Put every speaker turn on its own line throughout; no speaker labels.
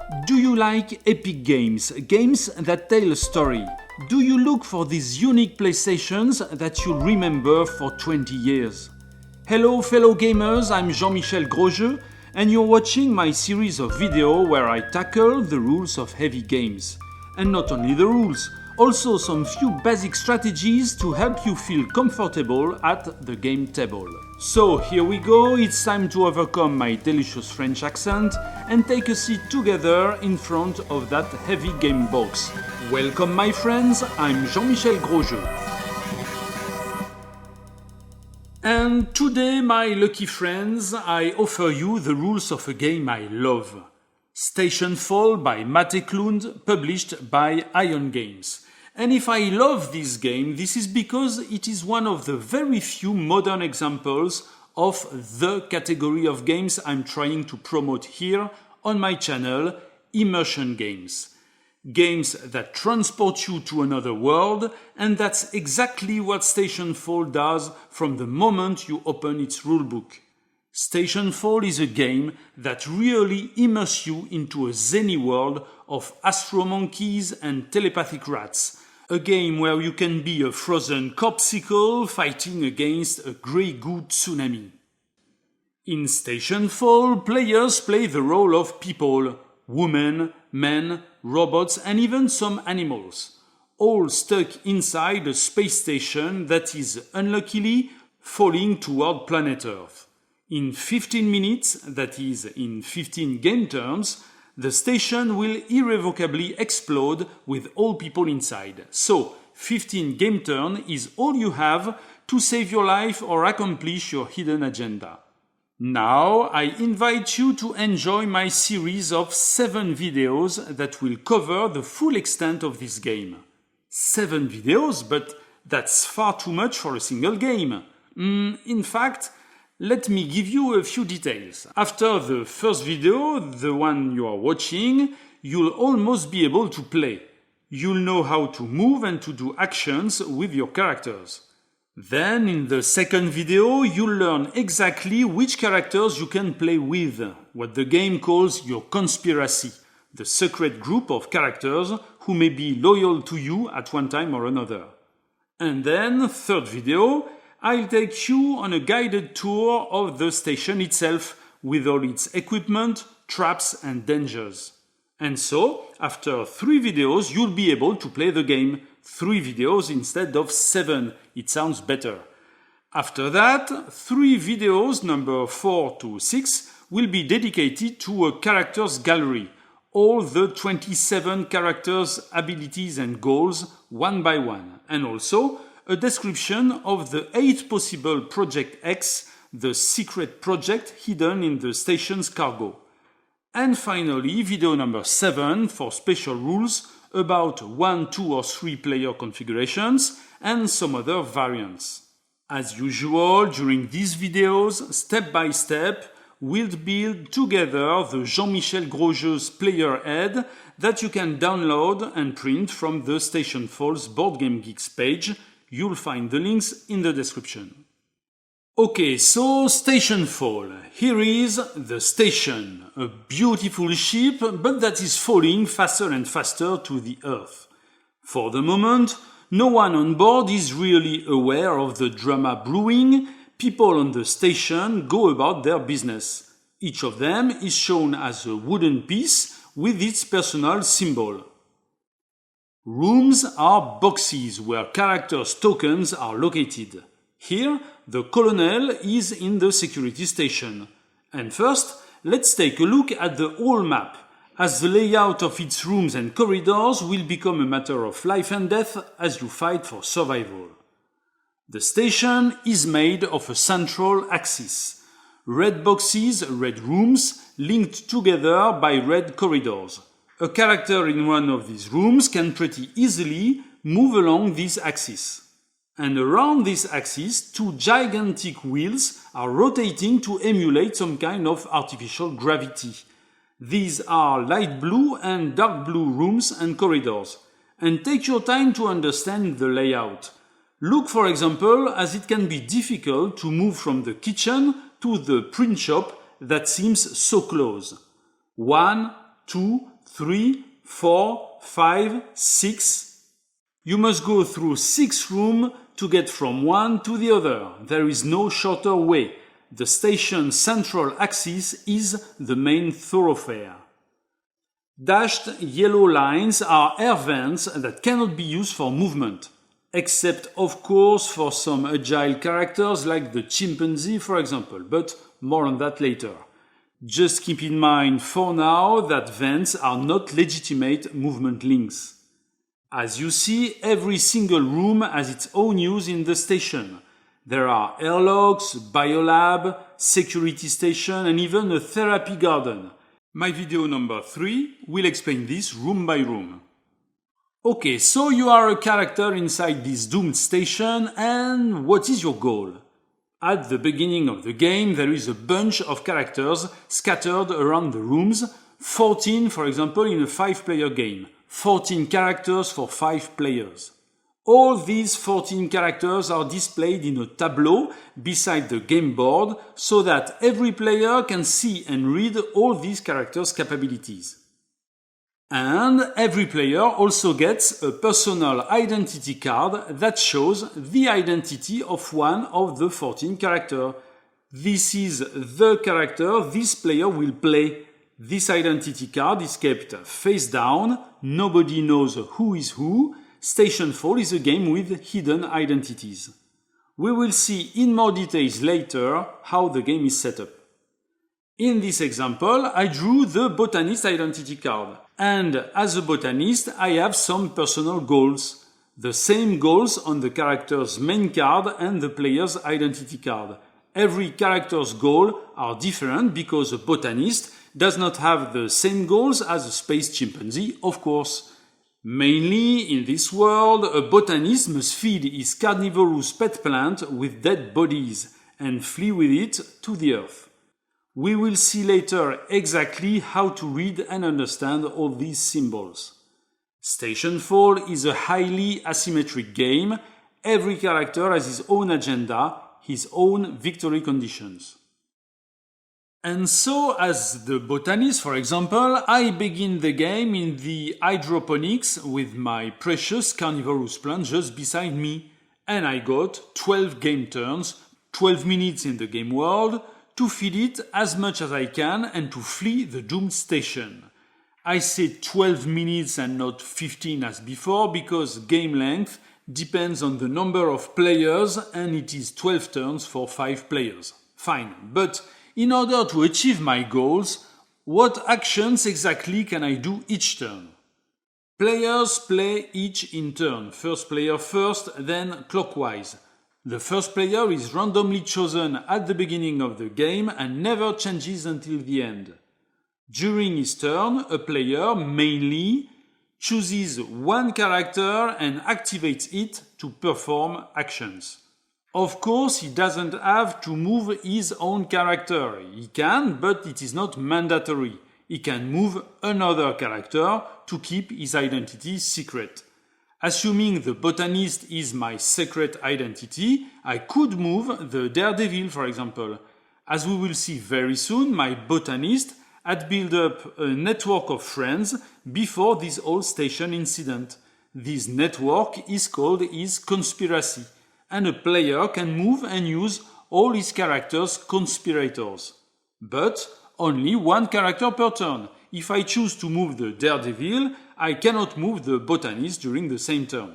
Do you like epic games? Games that tell a story? Do you look for these unique PlayStations that you'll remember for 20 years? Hello fellow gamers, I'm Jean-Michel Grosjeu and you're watching my series of videos where I tackle the rules of heavy games. And not only the rules, also some few basic strategies to help you feel comfortable at the game table. So here we go, it's time to overcome my delicious French accent and take a seat together in front of that heavy game box. Welcome my friends, I'm Jean-Michel Grosjeu. And today, my lucky friends, I offer you the rules of a game I love. Stationfall by Mate Klund, published by Ion Games. And if I love this game, this is because it is one of the very few modern examples of the category of games I'm trying to promote here on my channel, immersion games. Games that transport you to another world, and that's exactly what Stationfall does from the moment you open its rulebook. Stationfall is a game that really immerses you into a zany world of astro monkeys and telepathic rats. A game where you can be a frozen corpsicle fighting against a grey goo tsunami. In Stationfall, players play the role of people, women, men, robots and even some animals, all stuck inside a space station that is unluckily falling toward planet Earth. In 15 minutes, that is in 15 game turns, the station will irrevocably explode with all people inside. So, 15 game turn is all you have to save your life or accomplish your hidden agenda. Now, I invite you to enjoy my series of 7 videos that will cover the full extent of this game. 7 videos, but that's far too much for a single game. In fact, let me give you a few details. After the first video, the one you are watching, you'll almost be able to play. You'll know how to move and to do actions with your characters. Then, in the second video, you'll learn exactly which characters you can play with, what the game calls your conspiracy, the secret group of characters who may be loyal to you at one time or another. And then, third video, I'll take you on a guided tour of the station itself with all its equipment, traps and dangers. And so, after 3 videos, you'll be able to play the game. 3 videos instead of 7. It sounds better. After that, 3 videos, number 4 to 6, will be dedicated to a characters gallery. All the 27 characters, abilities and goals, one by one. And also, a description of the 8 possible Project X, the secret project hidden in the station's cargo. And finally, video number 7 for special rules about 1, 2 or 3 player configurations and some other variants. As usual, during these videos, step by step, we'll build together the Jean-Michel Grosjeu's player aid that you can download and print from the Stationfall's Board Game Geeks page. You'll find the links in the description. Okay, so Stationfall. Here is the station, a beautiful ship, but that is falling faster and faster to the Earth. For the moment, no one on board is really aware of the drama brewing. People on the station go about their business. Each of them is shown as a wooden piece with its personal symbol. Rooms are boxes where characters' tokens are located. Here, the colonel is in the security station. And first, let's take a look at the whole map, as the layout of its rooms and corridors will become a matter of life and death as you fight for survival. The station is made of a central axis. Red boxes, red rooms, linked together by red corridors. A character in one of these rooms can pretty easily move along this axis. And around this axis, 2 gigantic wheels are rotating to emulate some kind of artificial gravity. These are light blue and dark blue rooms and corridors. And take your time to understand the layout. Look, for example, as it can be difficult to move from the kitchen to the print shop that seems so close. 1, 2, 3, 4, 5, 6. You must go through 6 rooms to get from one to the other. There is no shorter way. The station's central axis is the main thoroughfare. Dashed yellow lines are air vents that cannot be used for movement, except of course for some agile characters like the chimpanzee for example, but more on that later. Just keep in mind for now that vents are not legitimate movement links. As you see, every single room has its own use in the station. There are airlocks, biolab, security station and even a therapy garden. My video number 3 will explain this room by room. Okay, so you are a character inside this doomed station, and what is your goal? At the beginning of the game, there is a bunch of characters scattered around the rooms, 14 for example in a 5-player game, 14 characters for 5 players. All these 14 characters are displayed in a tableau beside the game board so that every player can see and read all these characters' capabilities. And every player also gets a personal identity card that shows the identity of one of the 14 characters. This is the character this player will play. This identity card is kept face down, nobody knows who is who. Stationfall is a game with hidden identities. We will see in more details later how the game is set up. In this example, I drew the botanist identity card. And as a botanist, I have some personal goals. The same goals on the character's main card and the player's identity card. Every character's goals are different because a botanist does not have the same goals as a space chimpanzee, of course. Mainly, in this world, a botanist must feed his carnivorous pet plant with dead bodies and flee with it to the earth. We will see later exactly how to read and understand all these symbols. Stationfall is a highly asymmetric game. Every character has his own agenda, his own victory conditions. And so, as the botanist, for example, I begin the game in the hydroponics with my precious carnivorous plant just beside me. And I got 12 game turns, 12 minutes in the game world, to feed it as much as I can and to flee the doomed station. I said 12 minutes and not 15 as before because game length depends on the number of players and it is 12 turns for 5 players. Fine, but in order to achieve my goals, what actions exactly can I do each turn? Players play each in turn, first player first, then clockwise. The first player is randomly chosen at the beginning of the game and never changes until the end. During his turn, a player mainly chooses one character and activates it to perform actions. Of course, he doesn't have to move his own character. He can, but it is not mandatory. He can move another character to keep his identity secret. Assuming the botanist is my secret identity, I could move the daredevil, for example. As we will see very soon, my botanist had built up a network of friends before this whole station incident. This network is called his conspiracy, and a player can move and use all his characters' conspirators. But only one character per turn. If I choose to move the daredevil, I cannot move the botanist during the same turn.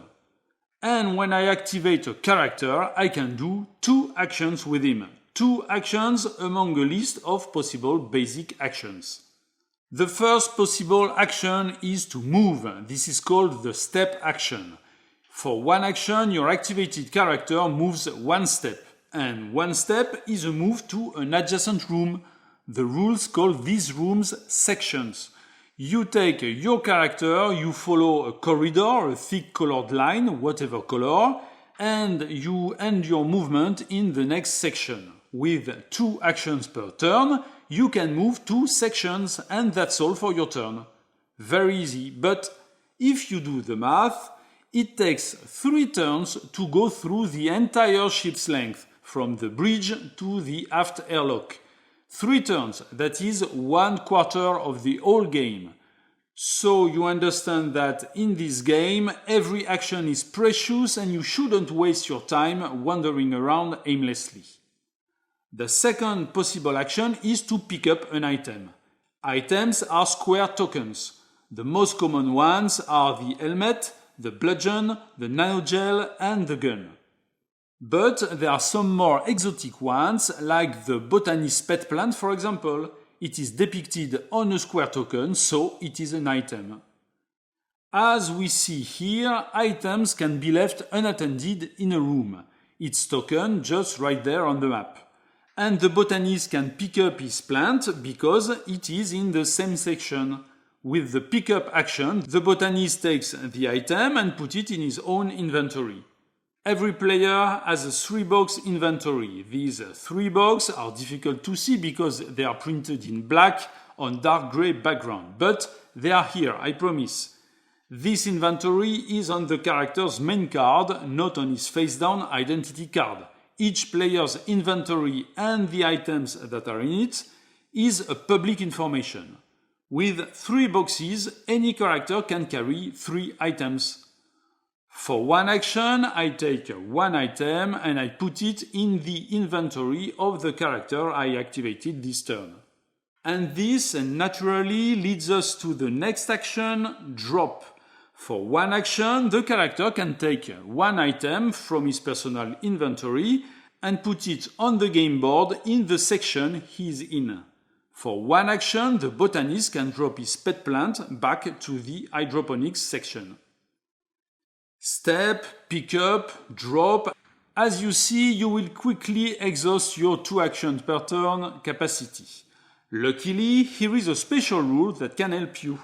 And when I activate a character, I can do 2 actions with him. 2 actions among a list of possible basic actions. The first possible action is to move. This is called the step action. For one action, your activated character moves 1 step. And 1 step is a move to an adjacent room. The rules call these rooms sections. You take your character, you follow a corridor, a thick colored line, whatever color, and you end your movement in the next section. With 2 actions per turn, you can move 2 sections, and that's all for your turn. Very easy, but if you do the math, it takes 3 turns to go through the entire ship's length, from the bridge to the aft airlock. 3 turns, that is 1/4 of the whole game. So you understand that in this game, every action is precious and you shouldn't waste your time wandering around aimlessly. The second possible action is to pick up an item. Items are square tokens. The most common ones are the helmet, the bludgeon, the nanogel, and the gun. But there are some more exotic ones, like the botanist's pet plant, for example. It is depicted on a square token, so it is an item. As we see here, items can be left unattended in a room. It's token just right there on the map. And the botanist can pick up his plant because it is in the same section. With the pickup action, the botanist takes the item and puts it in his own inventory. Every player has a 3-box inventory. These 3 boxes are difficult to see because they are printed in black on dark grey background, but they are here, I promise. This inventory is on the character's main card, not on his face-down identity card. Each player's inventory and the items that are in it is a public information. With 3 boxes, any character can carry 3 items. For one action, I take one item and I put it in the inventory of the character I activated this turn. And this naturally leads us to the next action, drop. For one action, the character can take one item from his personal inventory and put it on the game board in the section he's in. For one action, the botanist can drop his pet plant back to the hydroponics section. Step, pick up, drop. As you see, you will quickly exhaust your 2 actions per turn capacity. Luckily, here is a special rule that can help you.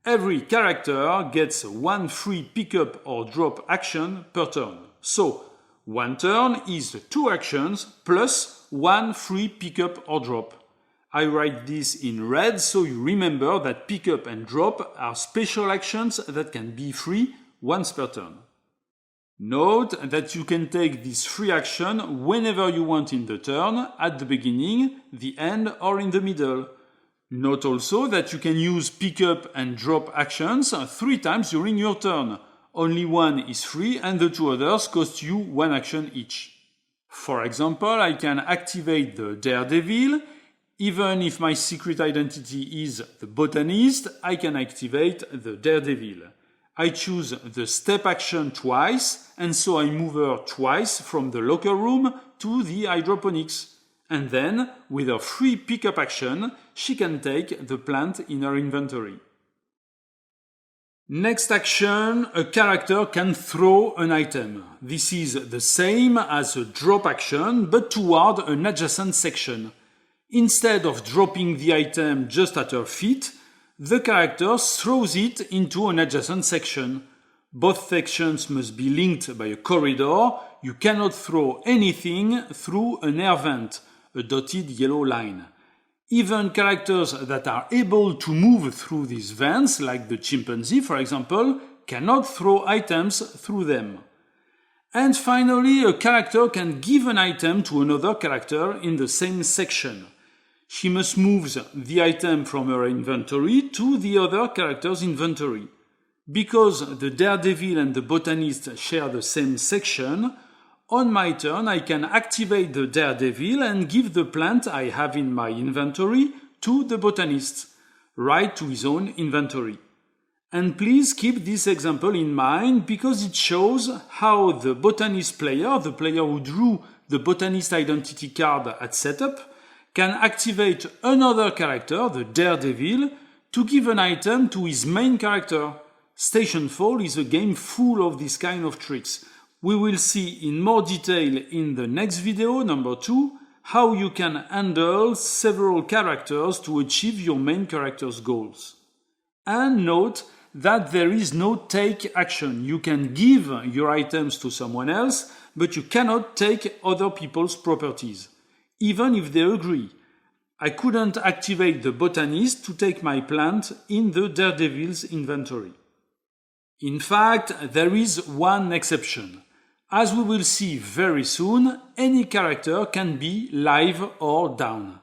Every character gets 1 free pickup or drop action per turn. So, 1 turn is 2 actions plus 1 free pickup or drop. I write this in red so you remember that pickup and drop are special actions that can be free once per turn. Note that you can take this free action whenever you want in the turn, at the beginning, the end, or in the middle. Note also that you can use pickup and drop actions 3 times during your turn. Only one is free and the 2 others cost you 1 action each. For example, I can activate the Daredevil. Even if my secret identity is the botanist, I can activate the Daredevil. I choose the step action twice, and so I move her twice from the locker room to the hydroponics. And then, with her free pickup action, she can take the plant in her inventory. Next action, a character can throw an item. This is the same as a drop action, but toward an adjacent section. Instead of dropping the item just at her feet, the character throws it into an adjacent section. Both sections must be linked by a corridor. You cannot throw anything through an air vent, a dotted yellow line. Even characters that are able to move through these vents, like the chimpanzee for example, cannot throw items through them. And finally, a character can give an item to another character in the same section. She must move the item from her inventory to the other character's inventory. Because the Daredevil and the botanist share the same section, on my turn I can activate the Daredevil and give the plant I have in my inventory to the botanist, right to his own inventory. And please keep this example in mind because it shows how the botanist player, the player who drew the botanist identity card at setup, can activate another character, the Daredevil, to give an item to his main character. Stationfall is a game full of this kind of tricks. We will see in more detail in the next video, number 2, how you can handle several characters to achieve your main character's goals. And note that there is no take action. You can give your items to someone else, but you cannot take other people's properties, even if they agree. I couldn't activate the botanist to take my plant in the Daredevil's inventory. In fact, there is one exception. As we will see very soon, any character can be live or down.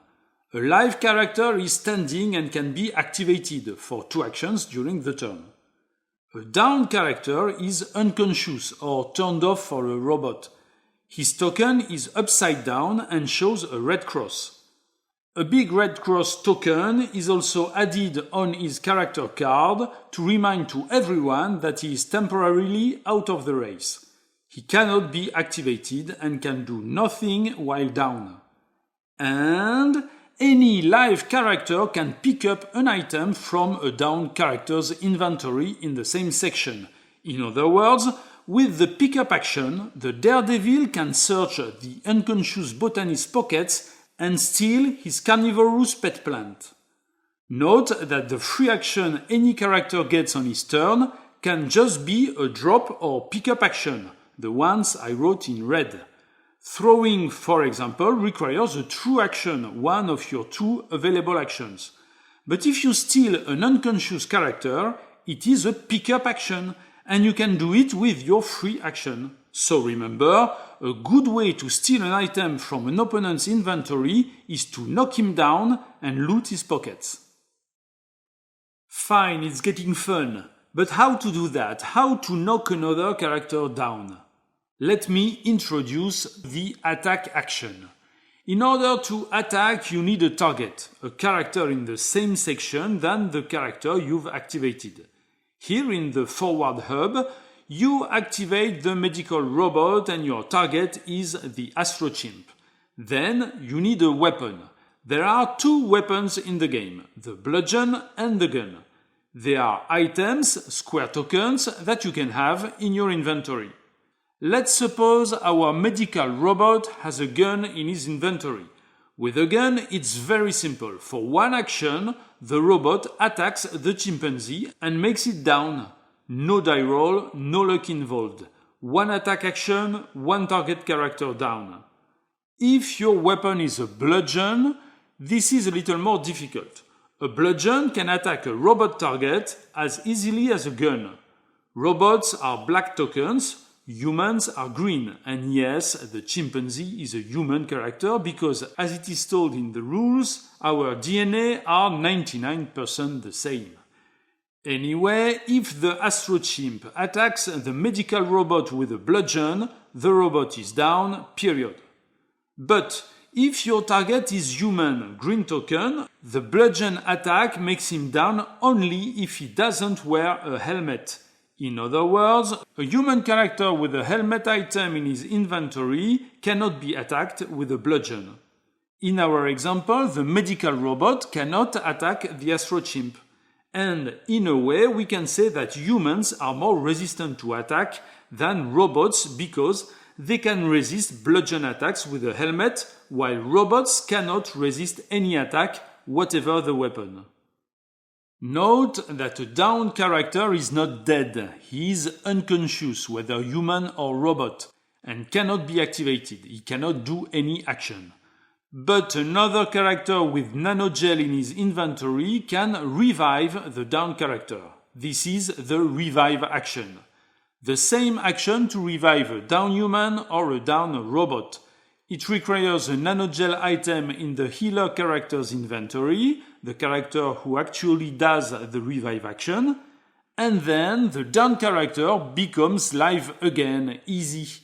A live character is standing and can be activated for 2 actions during the turn. A down character is unconscious or turned off for a robot. His token is upside down and shows a red cross. A big red cross token is also added on his character card to remind to everyone that he is temporarily out of the race. He cannot be activated and can do nothing while down. And any live character can pick up an item from a down character's inventory in the same section. In other words, with the pickup action, the daredevil can search the unconscious botanist's pockets and steal his carnivorous pet plant. Note that the free action any character gets on his turn can just be a drop or pickup action, the ones I wrote in red. Throwing, for example, requires a true action, one of your 2 available actions. But if you steal an unconscious character, it is a pickup action, and you can do it with your free action. So remember, a good way to steal an item from an opponent's inventory is to knock him down and loot his pockets. Fine, it's getting fun. But how to do that? How to knock another character down? Let me introduce the attack action. In order to attack, you need a target, a character in the same section than the character you've activated. Here in the forward hub, you activate the medical robot and your target is the astrochimp. Then you need a weapon. There are 2 weapons in the game, the bludgeon and the gun. They are items, square tokens, that you can have in your inventory. Let's suppose our medical robot has a gun in his inventory. With a gun, it's very simple. For 1 action, the robot attacks the chimpanzee and makes it down. No die roll, no luck involved. 1 attack action, 1 target character down. If your weapon is a bludgeon, this is a little more difficult. A bludgeon can attack a robot target as easily as a gun. Robots are black tokens, humans are green, and yes, the chimpanzee is a human character because, as it is told in the rules, our DNA are 99% the same. Anyway, if the astrochimp attacks the medical robot with a bludgeon, the robot is down, period. But if your target is human, green token, the bludgeon attack makes him down only if he doesn't wear a helmet. In other words, a human character with a helmet item in his inventory cannot be attacked with a bludgeon. In our example, the medical robot cannot attack the astrochimp. And in a way, we can say that humans are more resistant to attack than robots because they can resist bludgeon attacks with a helmet, while robots cannot resist any attack, whatever the weapon. Note that a down character is not dead. He is unconscious, whether human or robot, and cannot be activated. He cannot do any action. But another character with nanogel in his inventory can revive the down character. This is the revive action. The same action to revive a down human or a down robot. It requires a nanogel item in the healer character's inventory, the character who actually does the revive action, and then the down character becomes live again, easy.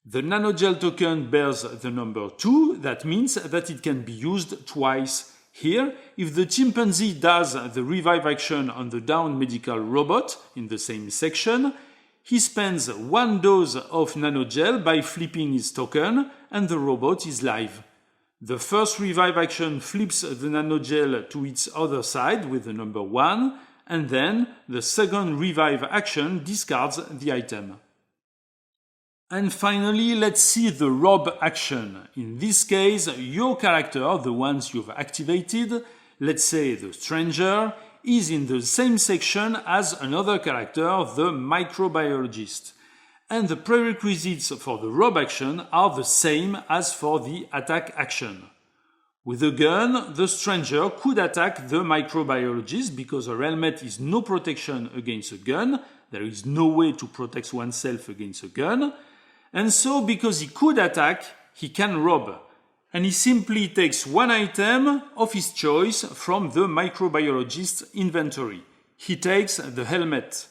The nanogel token bears the number 2, that means that it can be used twice. Here, if the chimpanzee does the revive action on the down medical robot in the same section, he spends 1 dose of nanogel by flipping his token and the robot is live. The first revive action flips the nanogel to its other side with the number 1, and then the second revive action discards the item. And finally, let's see the rob action. In this case, your character, the ones you've activated, let's say the stranger, is in the same section as another character, the microbiologist. And the prerequisites for the rob action are the same as for the attack action. With a gun, the stranger could attack the microbiologist because a helmet is no protection against a gun. There is no way to protect oneself against a gun. And so, because he could attack, he can rob. and he simply takes one item of his choice from the microbiologist's inventory. He takes the helmet.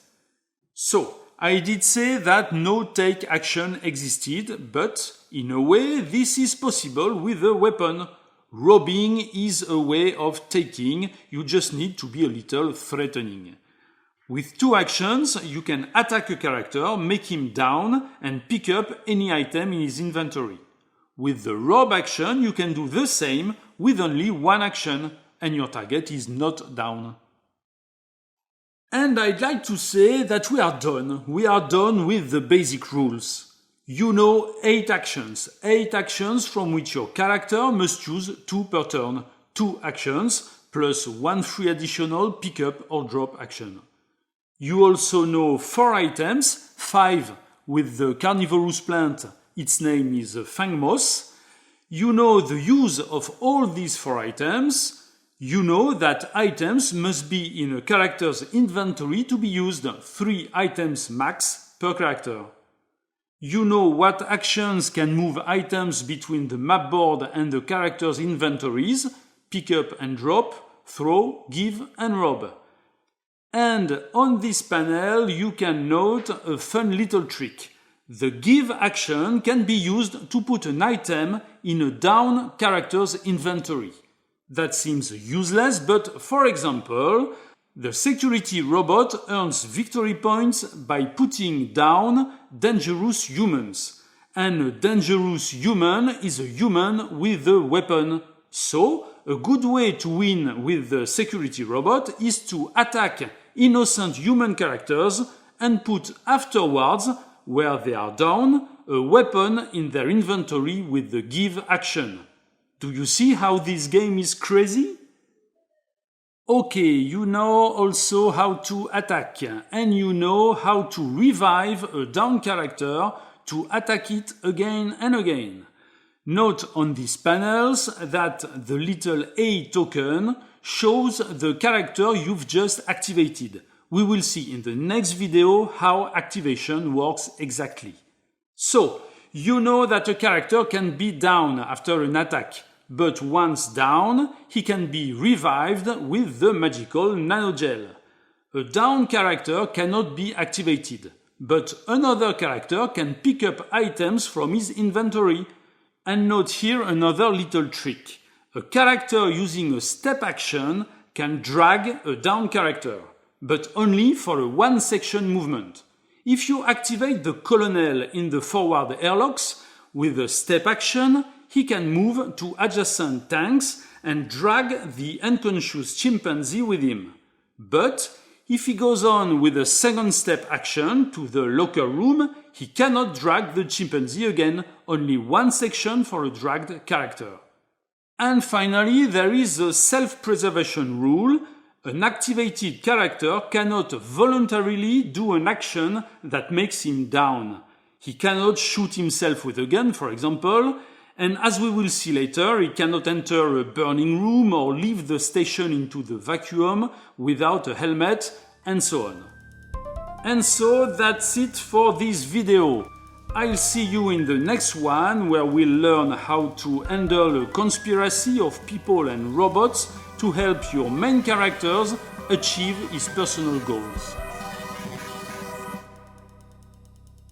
So, I did say that no take action existed, but in a way this is possible with a weapon. Robbing is a way of taking, you just need to be a little threatening. With two actions, you can attack a character, make him down, and pick up any item in his inventory. With the rob action, you can do the same with only one action, and your target is not down. And I'd like to say that we are done. We are done with the basic rules. You know 8 actions. 8 actions from which your character must choose 2 per turn. 2 actions plus 1 free additional pick up or drop action. You also know 4 items, 5 with the carnivorous plant, its name is fang moss. You know the use of all these 4 items. You know that items must be in a character's inventory to be used 3 items max per character. You know what actions can move items between the map board and the character's inventories, pick up and drop, throw, give and rob. And on this panel you can note a fun little trick. The give action can be used to put an item in a down character's inventory. That seems useless, but for example, the security robot earns victory points by putting down dangerous humans. And a dangerous human is a human with a weapon. So, a good way to win with the security robot is to attack innocent human characters and put afterwards, where they are down, a weapon in their inventory with the give action. Do you see how this game is crazy? Okay, you know also how to attack, and you know how to revive a down character to attack it again and again. Note on these panels that the little A token shows the character you've just activated. We will see in the next video how activation works exactly. So, you know that a character can be down after an attack, but once down, he can be revived with the magical nanogel. A down character cannot be activated, but another character can pick up items from his inventory. And note here another little trick. A character using a step action can drag a down character, but only for a one-section movement. If you activate the colonel in the forward airlocks with a step action, he can move to adjacent tanks and drag the unconscious chimpanzee with him. But if he goes on with a second step action to the locker room, he cannot drag the chimpanzee again, only one section for a dragged character. And finally, there is a self-preservation rule. An activated character cannot voluntarily do an action that makes him down. He cannot shoot himself with a gun, for example, and as we will see later, he cannot enter a burning room or leave the station into the vacuum without a helmet, and so on. And so that's it for this video. I'll see you in the next one, where we'll learn how to handle a conspiracy of people and robots to help your main characters achieve his personal goals.